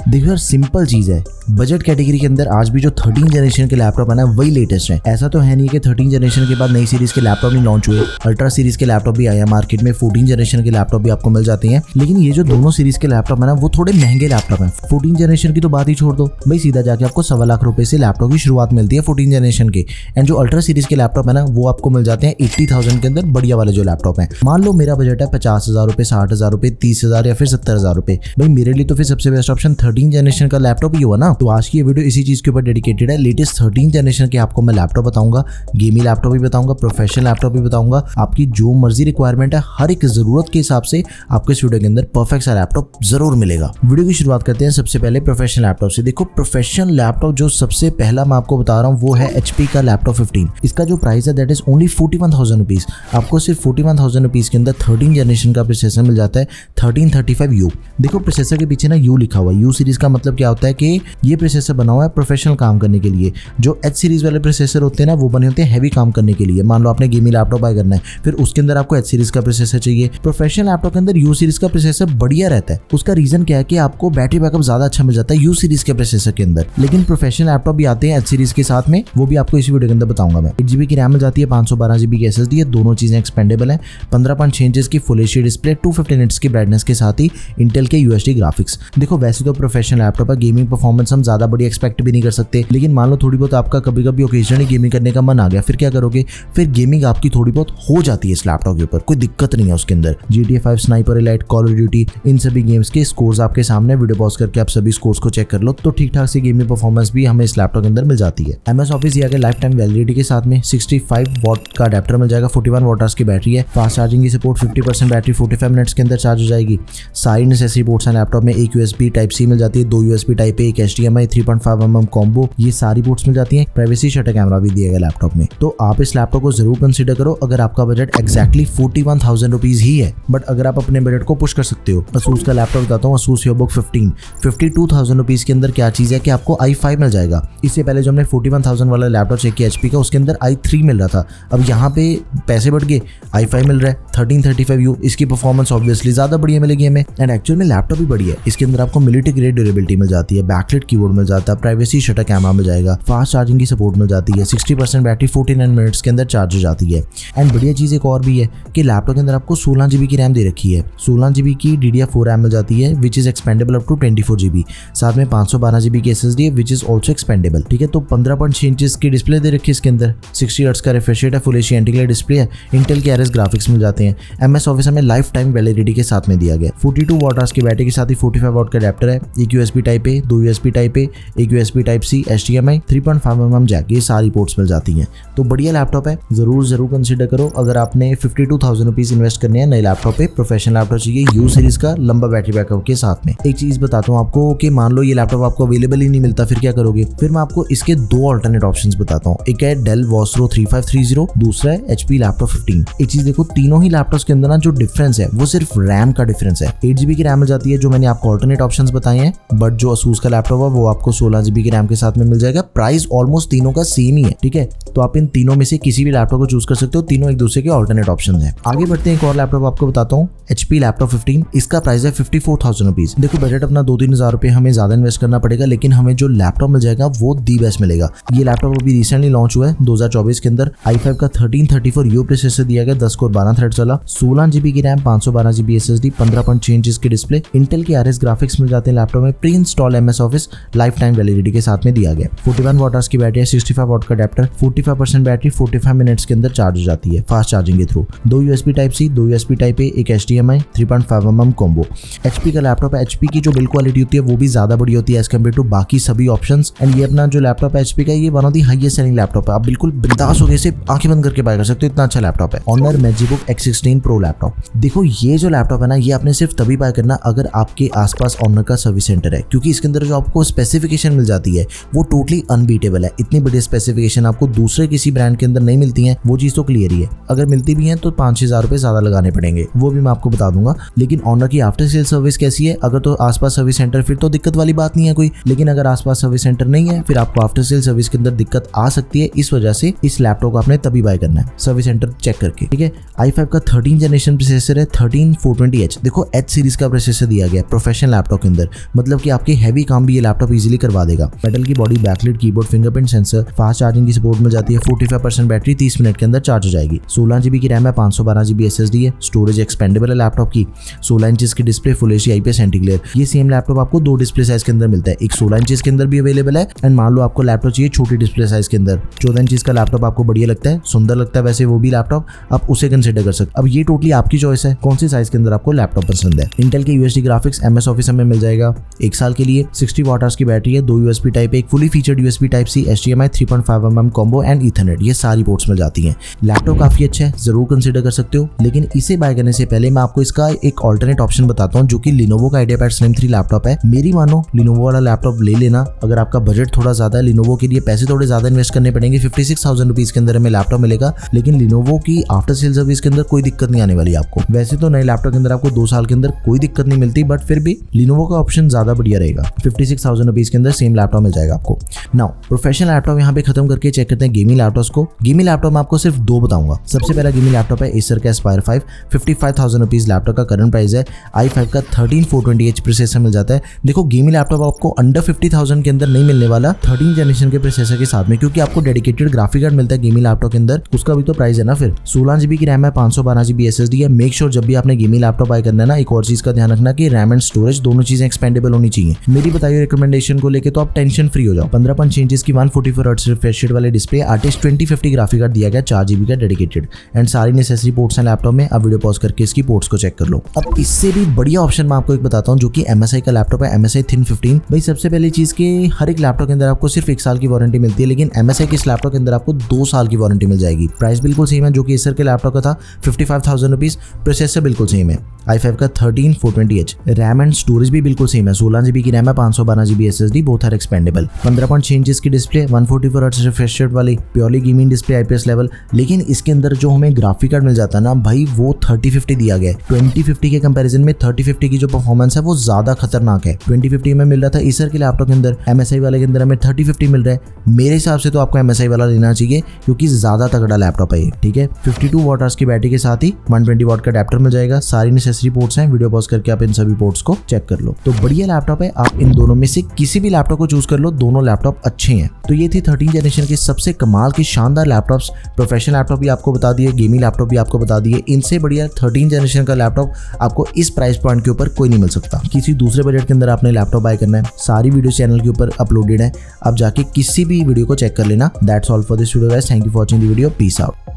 देखो यार सिंपल चीज है, बजट कैटेगरी के अंदर आज भी जो 13 जनरेशन के लैपटॉप है ना वही लेटेस्ट है। ऐसा तो है नहीं कि 13 जनरेशन के बाद नई सीरीज के लैपटॉप नहीं लॉन्च हुए, अल्ट्रा सीरीज के लैपटॉप भी आए हैं मार्केट में, 14 जनरेशन के लैपटॉप भी आपको मिल जाते हैं। लेकिन ये जो दोनों सीरीज के लैपटॉप है ना वो थोड़े महंगे लैपटॉप हैं। 14 जनरेशन की तो बात ही छोड़ दो भाई, सीधा जाके आपको 1.25 लाख रुपए से लैपटॉप की शुरुआत मिलती है 14 जनरेशन के। एंड जो अल्ट्रा सीरीज के लैपटॉप है ना वो आपको मिल जाते हैं 80,000 के अंदर, बढ़िया वाले जो लैपटॉप है। मान लो मेरा बजट है 50,000 रुपए, 60,000 रुपए, 30,000 या फिर 70,000 रुपए, भाई मेरे लिए तो फिर सबसे बेस्ट ऑप्शन 13 जनरेशन का लैपटॉप ही हुआ ना। तो आज की ये वीडियो इसी चीज के ऊपर डेडिकेटेड है। लेटेस्ट 13 जनरेशन के आपको मैं लैपटॉप बताऊंगा, गेमिंग लैपटॉप भी बताऊंगा, प्रोफेशनल लैपटॉप भी बताऊंगा। आपकी जो मर्जी रिक्वायरमेंट है हर एक जरूरत के हिसाब से आपको इस वीडियो के अंदर परफेक्ट सा लैपटॉप जरूर मिलेगा। वीडियो की शुरुआत करते हैं सबसे पहले प्रोफेशनल लैपटॉप से। देखो प्रोफेशनल लैपटॉप जो सबसे पहला मैं आपको बता रहा हूँ वो है HP का लैपटॉप 15। इसका जो प्राइस है दैट इज ओनली 41,000 रुपीज। आपको सिर्फ 41,000 रुपीज के अंदर 13 जनरेशन का प्रोसेसर मिल जाता है 1335U। देखो प्रोसेसर के पीछे ना U लिखा हुआ है। U सीरीज का मतलब क्या होता है कि ये प्रोसेसर बना हुआ है प्रोफेशनल काम करने के लिए। जो H सीरीज वाले प्रोसेसर होते हैं ना वो बने होते हैं हैवी काम करने के लिए। मान लो आपने गेमिंग लैपटॉप बाय करना है, फिर उसके अंदर आपको H सीरीज का प्रोसेसर चाहिए। प्रोफेशनल लैपटॉप के अंदर U सीरीज का प्रोसेसर बढ़िया रहता है। उसका रीजन क्या है कि आपको बैटरी बैकअप ज्यादा अच्छा मिल जाता है U सीरीज के प्रोसेसर के अंदर। लेकिन प्रोफेशनल लैपटॉप भी आते हैं H सीरीज के साथ में, वो भी आपको इस वीडियो के अंदर बताऊंगा मैं। 8GB की रैम मिल जाती है, 512GB की SSD है, दोनों चीजें एक्सपेंडेबल है। 15.6 इंचेस की फुल एचडी डिस्प्ले, 250 निट्स की ब्राइटनेस के साथ ही इंटेल के UHD ग्राफिक्स। देखो वैसे तो प्रोफेशनल लैपटॉप है, गेमिंग परफॉर्मेंस हम ज्यादा बड़ी एक्सपेक्ट भी नहीं कर सकते, लेकिन मान लो थोड़ी बहुत आपका कभी कभी ओकेजनली गेमिंग करने का मन आ गया, फिर क्या करोगे? फिर गेमिंग आपकी थोड़ी बहुत हो जाती है इस लैपटॉप के ऊपर, कोई दिक्कत नहीं है उसके अंदर। GTA 5, sniper elite, call of duty, इन सभी गेम्स के स्कोर्स आपके सामने, वीडियो पॉज करके आप सभी स्कोर्स को चेक कर लो तो ठीक ठाक सी गेमिंग परफॉर्मेंस भी हमें इस लैपटॉप के अंदर मिल जाती है। MS ऑफिस ये लाइफ टाइम वैलिडिटी के साथ में 65 वॉट का अडेप्टर मिल जाएगा, 41 वॉट की बैटरी है, फास्ट चार्जिंग की सपोर्ट, 50% बैटरी 45 मिनट्स के अंदर चार्ज हो जाएगी। सारी नेसेसरी पोर्ट्स हैं लैपटॉप में, एक USB Type-C मिल जाती है, 2 USB Type-A, एक HDMI, 3.5mm कॉम्बो, ये सारी पोर्ट्स मिल जाती हैं। प्राइवेसी शटर कैमरा भी दिया गया लैपटॉप में। तो आप इस लैपटॉप को जरूर कंसीडर करो अगर आपका बजट एक्जैक्टली 41,000 रुपीज ही है। बट अगर आप अपने बजट को पुश कर सकते हो, Asus का लैपटॉप बताता हूँ, Asus EvoBook 15, 52,000 रुपीज के अंदर क्या चीज है कि आपको i5 मिल जाएगा। इससे पहले जो हमने 41,000 वाला लैपटॉप चेक किया HP का, उसके अंदर i3 मिल रहा था। अब यहाँ पे पैसे बढ़ गए, i5 मिल रहा है 1335U। इसकी परफॉर्मेंस ऑब्वियसली ज्यादा बढ़िया मिलेगी हमें, एंड एक्चुअल में लैपटॉप भी बढ़िया है। इसके अंदर आपको मिलिट्री ग्रेड ड्यूरेबिलिटी मिल जाती है, बैकलाइट कीबोर्ड मिल जाता है, प्राइवेसी शटर कैमरा मिल जाएगा, फास्ट चार्जिंग की सपोर्ट मिल जाती है, 60% बैटरी 49 मिनट्स के अंदर चार्ज हो जाती है। एंड बढ़िया चीज एक और भी है कि लैपटॉप के अंदर आपको 16GB की रैम दे रखी है, 16GB की DDR4 रैम मिल जाती है which is expandable up to 24GB। साथ में 512GB की SSD है विच इज ऑल्सो एक्सपेंडेबल। ठीक है, तो 15.6 इंचेस की डिस्प्ले दे रखी है इसके अंदर, 60 हर्ट्ज का रिफ्रेश रेट है, फुल एचडी एंटी-ग्लेयर डिस्प्ले है, इंटेल के RS ग्राफिक्स मिल जाते हैं। MS ऑफिस हमें लाइफ टाइम वैलिडिटी के साथ में दिया गया। 42 वॉट की बैटरी के साथ ही 45 वॉट का अडेप्टर है, एक USB Type-A, 2 USB Type-A, एक USB Type-C, HDMI, 3.5mm Jack, ये सारी पोर्ट्स मिल जाती हैं। तो बढ़िया लैपटॉप है, जरूर कंसीडर करो अगर आपने 52,000 रुपीज इन्वेस्ट करने हैं नए लैपटॉप पे। प्रोफेशनल लैपटॉप चाहिए U सीरीज का लंबा बैटरी बैकअप के साथ में। एक चीज बताता हूँ आपको कि मान लो ये लैपटॉप आपको अवेलेबल ही नहीं मिलता, फिर क्या करोगे? फिर मैं आपको इसके दो अल्टरनेट ऑप्शंस बताता हूँ। एक है Dell Vostro 3530, दूसरा है HP लैपटॉप 15। एक चीज देखो, तीनों ही लैपटॉप्स के अंदर ना जो डिफरेंस है वो सिर्फ रैम का डिफरेंस है। 8GB की रैम मिल जाती है जो मैंने आपको अल्टरनेट ऑप्शंस बताए हैं, बट जो Asus का लैपटॉप है वो आपको 16GB की रैम के साथ में मिल जाएगा। प्राइस ऑलमोस्ट तीनों का सेम ही है। ठीक है, तो आप इन तीनों में से किसी भी लैपटॉप को चूज कर सकते हो, तीनों एक दूसरे के अल्टरनेट ऑप्शंस हैं। आगे बढ़ते हैं, एक और लैपटॉप आपको बताता हूँ, HP लैपटॉप 15। इसका प्राइस है 54,000 रुपीज। देखो बजट अपना 2-3 हज़ार रुपए हमें ज्यादा इन्वेस्ट करना पड़ेगा, लेकिन हमें जो लैपटॉप मिल जाएगा वो दी बेस्ट मिलेगा। ये लैपटॉप अभी रिसेंटली लॉन्च हुआ है 2024 के अंदर। i5 का 1334U प्रोसेसर दिया गया, 10 कोर 12 थ्रेड वाला, 16GB की रैम, 512GB SSD, 15.6 इंचेस की डिस्प्ले, इंटेल के RS ग्राफिक्स मिल जाते हैं लैपटॉप में, pre install MS office life time validity के साथ में दिया गया। 41 वॉट की बैटरी है, 65 वॉट का अडेप्टर, 45% बैटरी 45 मिनट्स के अंदर चार्ज हो जाती है फास्ट चार्जिंग के through, 2 USB Type-C, 2 USB Type-A, एक HDMI, 3.5mm कॉम्बो। HP का लैपटॉप है, HP की जो बिल्ड क्वालिटी होती है वो भी ज्यादा बड़ी होती है एज कम्पेयर टू बाकी सभी ऑप्शंस। एंड ये अपना जो लैपटॉप है HP का, ये one of the highest selling laptop है। आप बिल्कुल बिंदास होकर इसे आंखें बंद करके बाय कर सकते हो, इतना अच्छा लैपटॉप है। Honor MagicBook X16 Pro laptop. देखो ये जो लैपटॉप है ना, ये आपने सिर्फ तभी बाय करना अगर आपके आसपास Honor का सर्विस सेंटर है, क्योंकि इसके अंदर जो आपको स्पेसिफिकेशन मिल जाती है वो टोटली अनबीटेबल है। इतनी बड़ी स्पेसिफिकेशन आपको दूसरे किसी ब्रांड के अंदर नहीं मिलती है, वो चीज तो क्लियर ही है। अगर मिलती भी है तो 5-6 हज़ार रुपए ज्यादा लगाने पड़ेंगे, वो भी मैं आपको बता दूंगा। लेकिन Honor की आफ्टर सेल सर्विस कैसी है? अगर तो आसपास सर्विस सेंटर फिर तो दिक्कत वाली बात नहीं है कोई, लेकिन अगर आसपास सर्विस सेंटर नहीं है फिर आपको आफ्टर सेल सर्विस के अंदर दिक्कत आ सकती है। इस वजह से इस लैपटॉप को आपने तभी बाय करना है सर्विस सेंटर चेक करके। ठीक है, i5 का 13 जनरेशन प्रोसेसर है, 13420H। देखो H सीरीज का प्रोसेसर दिया गया प्रोफेशनल लैपटॉप के अंदर, मतलब कि आपके हैवी काम भी ये लैपटॉप इजीली करवा देगा। मेटल की body, backlight keyboard, fingerprint sensor, fast charging की सपोर्ट मिल जाती है। 45% बैटरी 30 मिनट के अंदर चार्ज हो जाएगी। 16 GB की रैम है, 512 GB SSD है। स्टोरेज एक्सपेंडेबल है लैपटॉप की। 16 इंच की display, full HD IPS anti glare. ये सेम लैपटॉप आपको 2 डिस्प्ले साइज के अंदर मिलता है। एक 16 इंच के अंदर भी अवेलेबल है एंड मान लो आपको लैपटॉप चाहिए छोटी डिस्प्ले साइज के अंदर, 14 इंच का लैपटॉप आपको बढ़िया लगता है, सुंदर लगता है वैसे वो भी लैपटॉप, आप उसे कंसिडर कर सकते। अब ये टोटली आपकी चॉइस है कौन सी साइज के अंदर आपको लैपटॉप पसंद है। इंटेल के UHD ग्राफिक्स MS ऑफिस में मिल जाएगा 1 साल के लिए। 60 Wh की बैटरी है, 2 USB टाइप, एक fully featured USB type C, HDMI 3.5mm combo and Ethernet, ये सारी पोर्ट्स मिल जाती हैं। लैपटॉप काफी अच्छा है, जरूर कंसिडर कर सकते हो। लेकिन इसे बाय करने से पहले मैं आपको इसका एक ऑल्टरनेट ऑप्शन बताता हूँ जो कि Lenovo का IdeaPad Slim 3 लैपटॉप है। मेरी मानो Lenovo वाला लैपटॉप ले लेना। अगर आपका बजट थोड़ा ज्यादा है, Lenovo के लिए पैसे थोड़े ज्यादा इन्वेस्ट करने पड़ेंगे। 56,000 रुपीज के अंदर हमें लैपटॉप मिलेगा, लेकिन Lenovo की आफ्टर सेल सर्विस के अंदर कोई दिक्कत नहीं आने वाली आपको। वैसे तो नए लैपटॉप के अंदर आपको 2 साल के अंदर कोई दिक्कत नहीं मिलती, बट फिर भी Lenovo का ऑप्शन ज्यादा बढ़िया रहेगा। 56,000 रुपीज के अंदर सेम लैपटॉप मिल जाएगा आपको। नाउ प्रोफेशनल लैपटॉप यहाँ पे खत्म करके चेक करते हैं गेमिंग लैपटॉप्स को। गेमिंग लैपटॉप में आपको सिर्फ 2 बताऊंगा। सबसे पहला गेमिंग लैपटॉप है Acer का Aspire 5, 55,000 रुपीज लैपटॉप का करंट प्राइस है। i5 का 13420H प्रोसेसर मिल जाता है। देखो गेमिंग लैपटॉप आपको अंडर 50,000 के अंदर नहीं मिलने वाला 13 जनरेशन के प्रोसेसर के साथ में, क्योंकि आपको डेडिकेटेड ग्राफिक कार्ड मिलता है गेमिंग लैपटॉप के अंदर, उसका भी तो प्राइस है ना। फिर 16 GB की रैम है, 512 GB SSD है। मेक श्योर जब भी आपने गेमिंग लैपटॉप बाय करना है ना, एक और चीज का ध्यान रखना कि रैम एंड स्टोरेज दोनों चीजें एक्सपेंडेबल होनी चाहिए। मेरी बताई हुई रिकमेंडेशन को लेके तो आप टेंशन फ्री हो जाओ। 15.6 इंच की 144 हर्ट्ज रिफ्रेश रेट वाले डिस्प्ले, आर्टिस्ट 2050 ग्राफिक कार्ड दिया गया, 4 GB का डेडिकेटेड एंड सारी नेसेसरी पोर्ट्स हैं लैपटॉप में। अब वीडियो पॉज करके इसकी पोर्ट्स को चेक कर लो। अब इससे भी बढ़िया ऑप्शन मैं आपको एक बताता हूँ जो कि MSI का लैपटॉप है, MSI Thin 15। भाई सबसे पहली चीज के हर एक लैपटॉप के अंदर आपको सिर्फ 1 साल की वारंटी मिलती है, लेकिन MSI के इस लैपटॉप के अंदर आपको 2 साल की वारंटी मिल जाएगी। प्राइस बिल्कुल सेम है जो कि Acer के लैपटॉप का था, 55,000 रुपीज। प्रोसेसर बिल्कुल सेम है, i5 का 13420H। रैम एंड स्टोरेज भी बिल्कुल सेम है, 16 GB की रैम है, 512 GB SSD, both are expandable. 15.6 inch की डिस्प्ले, 144 हर्ट्ज रिफ्रेश रेट वाली purely gaming display, IPS level. लेकिन इसके अंदर जो हमें ग्राफिक कार्ड मिल जाता है ना भाई, वो 3050 दिया गया है। 2050 के कंपैरिजन में 3050 की जो परफॉर्मेंस है वो ज्यादा खतरनाक है। 2050 में मिल रहा था Acer के लैपटॉप के अंदर, MSI वाले के अंदर हमें 3050 मिल रहा है। मेरे हिसाब से तो आपको MSI वाला लेना चाहिए क्योंकि ज्यादा तगड़ा लैपटॉप है ये, ठीक है। 52 Wh की बैटरी के साथ ही 120 वाट का अडेप्टर मिल जाएगा। सारी नेसेसरी पोर्ट्स हैं, वीडियो पॉज करके आप इन सभी पोर्ट्स को चेक कर लो। तो बढ़िया लैपटॉप है, आप इन दोनों में से किसी भी लैपटॉप को चूज कर लो, दोनों लैपटॉप अच्छे हैं। तो ये थी 13 जनरेशन के सबसे कमाल के शानदार लैपटॉप्स। प्रोफेशनल लैपटॉप भी आपको बता दिए, गेमिंग लैपटॉप भी आपको बता दिए। इनसे बढ़िया 13 जनरेशन का लैपटॉप आपको इस प्राइस पॉइंट के ऊपर कोई नहीं मिल सकता। किसी दूसरे बजट के अंदर आपने लैपटॉप बाय करना है, सारी वीडियो चैनल के ऊपर अपलोडेड है, आप जाके किसी भी वीडियो को चेक कर लेना। That's all for this video guys, thank you for watching the video, peace out.